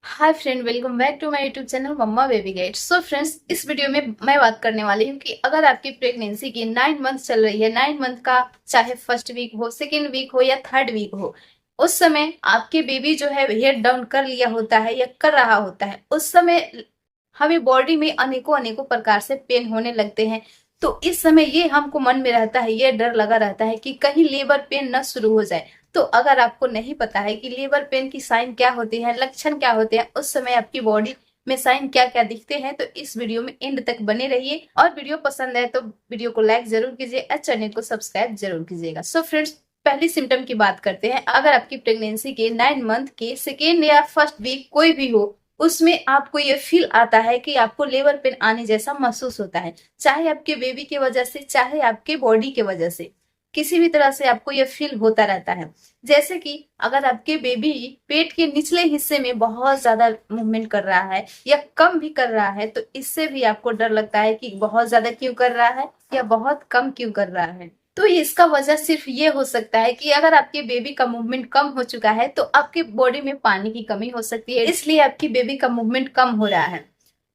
Hi friend, welcome back to my YouTube channel mamma baby guide. So friends, इस video में मैं बात करने वाली हूँ कि अगर आपकी प्रेगनेंसी की 9 मंथ चल रही है, 9 मंथ का चाहे फर्स्ट वीक हो, सेकेंड वीक हो या थर्ड वीक हो, उस समय आपके बेबी जो है हेड डाउन कर लिया होता है या कर रहा होता है, उस समय हमें बॉडी में अनेकों अनेकों प्रकार से पेन होने लगते हैं। तो इस समय ये हमको मन में रहता है, ये डर लगा रहता है कि कहीं लेबर पेन न शुरू हो जाए। तो अगर आपको नहीं पता है कि लेबर पेन की साइन क्या होती है, लक्षण क्या होते हैं, उस समय आपकी बॉडी में साइन क्या क्या दिखते हैं, तो इस वीडियो में एंड तक बने रहिए। और वीडियो पसंद है तो वीडियो को लाइक जरूर कीजिए और चैनल को सब्सक्राइब जरूर कीजिएगा। सो फ्रेंड्स, पहली सिम्टम की बात करते हैं। अगर आपकी प्रेगनेंसी के 9 मंथ के सेकेंड या फर्स्ट वीक कोई भी हो, उसमें आपको ये फील आता है कि आपको लेबर पेन आने जैसा महसूस होता है, चाहे आपके बेबी की वजह से चाहे आपके बॉडी की वजह से, किसी भी तरह से आपको यह फील होता रहता है। जैसे कि अगर आपके बेबी पेट के निचले हिस्से में बहुत ज्यादा मूवमेंट कर रहा है या कम भी कर रहा है, तो इससे भी आपको डर लगता है कि बहुत ज्यादा क्यों कर रहा है या बहुत कम क्यों कर रहा है। तो इसका वजह सिर्फ ये हो सकता है कि अगर आपके बेबी का मूवमेंट कम हो चुका है तो आपके बॉडी में पानी की कमी हो सकती है, इसलिए आपकी बेबी का मूवमेंट कम हो रहा है।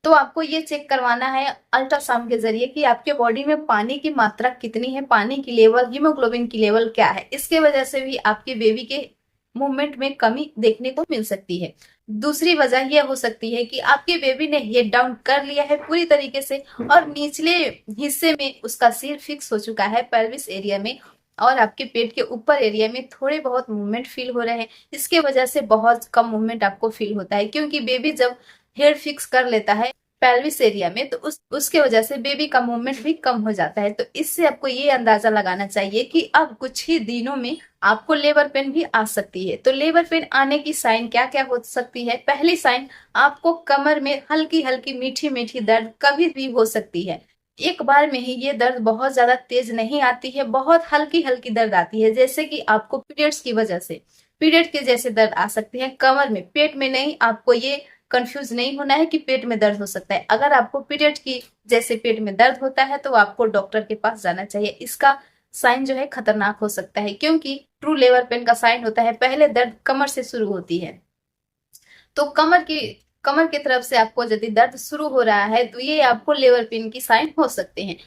तो आपको ये चेक करवाना है अल्ट्रासाउंड के जरिए कि आपके बॉडी में पानी की मात्रा कितनी है, पानी की लेवल, हीमोग्लोबिन की लेवल क्या है। इसके वजह से भी आपके बेबी के मूवमेंट में कमी देखने को मिल सकती है। दूसरी वजह यह हो सकती है कि आपके बेबी ने हेड डाउन कर लिया है पूरी तरीके से और निचले हिस्से में उसका सिर फिक्स हो चुका है पेल्विस एरिया में, और आपके पेट के ऊपर एरिया में थोड़े बहुत मूवमेंट फील हो रहे हैं। इसके वजह से बहुत कम मूवमेंट आपको फील होता है, क्योंकि बेबी जब हेड फिक्स कर लेता है पेल्विस एरिया में तो उसके वजह से बेबी का मूवमेंट भी कम हो जाता है। तो इससे आपको ये अंदाजा लगाना चाहिए कि अब कुछ ही दिनों में आपको लेबर पेन भी आ सकती है। तो लेबर पेन आने की साइन क्या क्या हो सकती है? पहली साइन, आपको कमर में हल्की हल्की मीठी मीठी दर्द कभी भी हो सकती है। एक बार में ही ये दर्द बहुत ज्यादा तेज नहीं आती है, बहुत हल्की हल्की दर्द आती है, जैसे कि आपको पीरियड्स की वजह से पीरियड के जैसे दर्द आ सकते हैं कमर में, पेट में नहीं। आपको ये कंफ्यूज नहीं होना है कि पेट में दर्द हो सकता है। अगर आपको पीरियड की जैसे पेट में दर्द होता है तो आपको डॉक्टर के पास जाना चाहिए। इसका साइन जो है खतरनाक हो सकता है, क्योंकि ट्रू लेबर पेन का साइन होता है पहले दर्द कमर से शुरू होती है। तो कमर की तरफ से आपको यदि दर्द शुरू हो रहा है तो ये आपको लेबर पेन की साइन हो सकते हैं।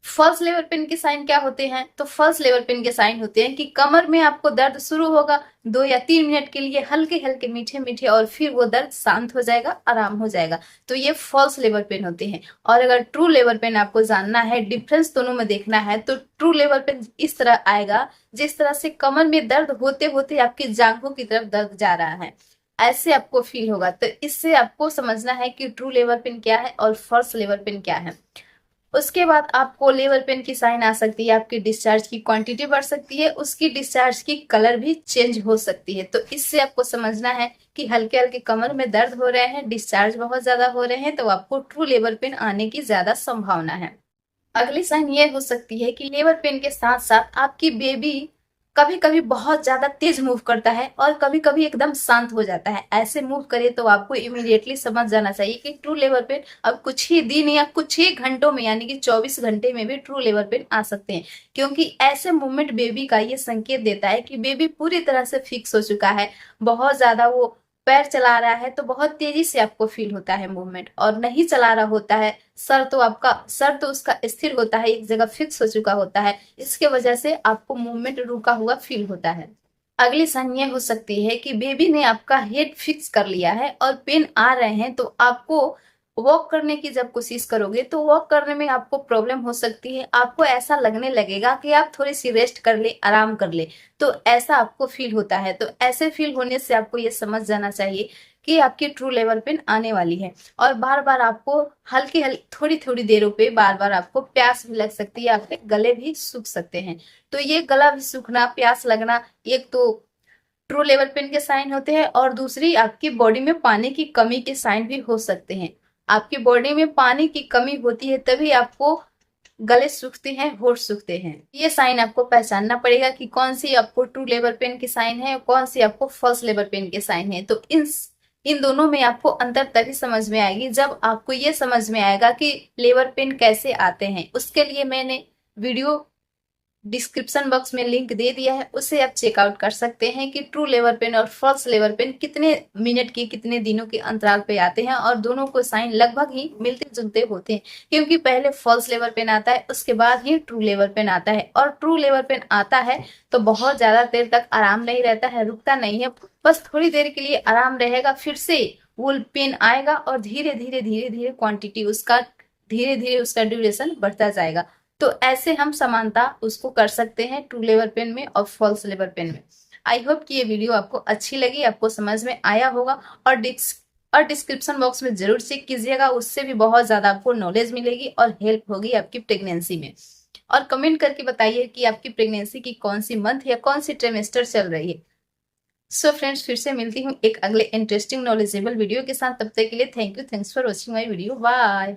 फर्स्ट लेबर पेन के साइन क्या होते हैं? तो फर्स्ट लेबर पेन के साइन होते हैं कि कमर में आपको दर्द शुरू होगा 2 या 3 मिनट के लिए, हल्के हल्के मीठे मीठे, और फिर वो दर्द शांत हो जाएगा, आराम हो जाएगा। तो ये फॉल्स लेबर पेन होते हैं। और अगर ट्रू लेबर पेन आपको जानना है, डिफरेंस दोनों में देखना है, तो ट्रू लेबर पेन इस तरह आएगा जिस तरह से कमर में दर्द होते होते आपकी जांघों की तरफ दर्द जा रहा है, ऐसे आपको फील होगा। तो इससे आपको समझना है कि ट्रू लेबर पेन क्या है और फॉल्स लेबर पेन क्या है। उसके बाद आपको लेबर पेन की साइन आ सकती है, आपकी डिस्चार्ज की क्वांटिटी बढ़ सकती है, उसकी डिस्चार्ज की कलर भी चेंज हो सकती है। तो इससे आपको समझना है कि हल्के हल्के कमर में दर्द हो रहे हैं, डिस्चार्ज बहुत ज्यादा हो रहे हैं, तो आपको ट्रू लेबर पेन आने की ज्यादा संभावना है। अगली साइन ये हो सकती है कि लेबर पेन के साथ साथ आपकी बेबी कभी कभी बहुत ज्यादा तेज मूव करता है और कभी कभी एकदम शांत हो जाता है। ऐसे मूव करे तो आपको इमीडिएटली समझ जाना चाहिए कि ट्रू लेबर पेन अब कुछ ही दिन या कुछ ही घंटों में, यानी कि 24 घंटे में भी ट्रू लेबर पेन आ सकते हैं। क्योंकि ऐसे मूवमेंट बेबी का ये संकेत देता है कि बेबी पूरी तरह से फिक्स हो चुका है, बहुत ज्यादा वो पैर चला रहा है तो बहुत तेजी से आपको फील होता है मूवमेंट, और नहीं चला रहा होता है, सर तो उसका स्थिर होता है, एक जगह फिक्स हो चुका होता है, इसके वजह से आपको मूवमेंट रुका हुआ फील होता है। अगली साइन ये हो सकती है कि बेबी ने आपका हेड फिक्स कर लिया है और पेन आ रहे हैं, तो आपको वॉक करने की जब कोशिश करोगे तो वॉक करने में आपको प्रॉब्लम हो सकती है। आपको ऐसा लगने लगेगा कि आप थोड़ी सी रेस्ट कर ले, आराम कर ले, तो ऐसा आपको फील होता है। तो ऐसे फील होने से आपको ये समझ जाना चाहिए कि आपकी ट्रू लेबर पेन आने वाली है। और बार बार आपको हल्की हल्की थोड़ी थोड़ी देरों पे बार बार आपको प्यास भी लग सकती है, आपके गले भी सूख सकते हैं। तो ये गला भी सूखना, प्यास लगना, एक तो ट्रू लेबर पेन के साइन होते हैं, और दूसरी आपकी बॉडी में पानी की कमी के साइन भी हो सकते हैं। आपकी बॉडी में पानी की कमी होती है तभी आपको गले सूखते हैं, होठ सूखते हैं। ये साइन आपको पहचानना पड़ेगा कि कौन सी आपको ट्रू लेबर पेन की साइन है और कौन सी आपको फॉल्स लेबर पेन के साइन है। तो इन दोनों में आपको अंतर तभी समझ में आएगी जब आपको ये समझ में आएगा कि लेबर पेन कैसे आते हैं। उसके लिए मैंने वीडियो डिस्क्रिप्शन बॉक्स में लिंक दे दिया है, उससे आप चेकआउट कर सकते हैं कि ट्रू लेबर पेन और फॉल्स लेबर पेन कितने मिनट के कितने दिनों के अंतराल पे आते हैं, और दोनों को साइन लगभग ही मिलते जुलते होते हैं, क्योंकि पहले फॉल्स लेबर पेन आता है, उसके बाद ही ट्रू लेबर पेन आता है। और ट्रू लेबर पेन आता है तो बहुत ज्यादा देर तक आराम नहीं रहता है, रुकता नहीं है, बस थोड़ी देर के लिए आराम रहेगा, फिर से वो पेन आएगा और धीरे धीरे धीरे धीरे क्वांटिटी उसका, धीरे धीरे उसका ड्यूरेशन बढ़ता जाएगा। तो ऐसे हम समानता उसको कर सकते हैं ट्रू लेबर पेन में और फॉल्स लेबर पेन में। आई होप कि ये वीडियो आपको अच्छी लगी, आपको समझ में आया होगा, और डिस्क्रिप्शन बॉक्स में जरूर चेक कीजिएगा, उससे भी बहुत ज्यादा आपको नॉलेज मिलेगी और हेल्प होगी आपकी प्रेगनेंसी में। और कमेंट करके बताइए कि आपकी प्रेगनेंसी की कौन सी मंथ या कौन सी ट्रिमेस्टर चल रही है। सो फ्रेंड्स, फिर से मिलती हूँ एक अगले इंटरेस्टिंग नॉलेजेबल वीडियो के साथ। तब तक के लिए thank you, thanks for watching my video, bye.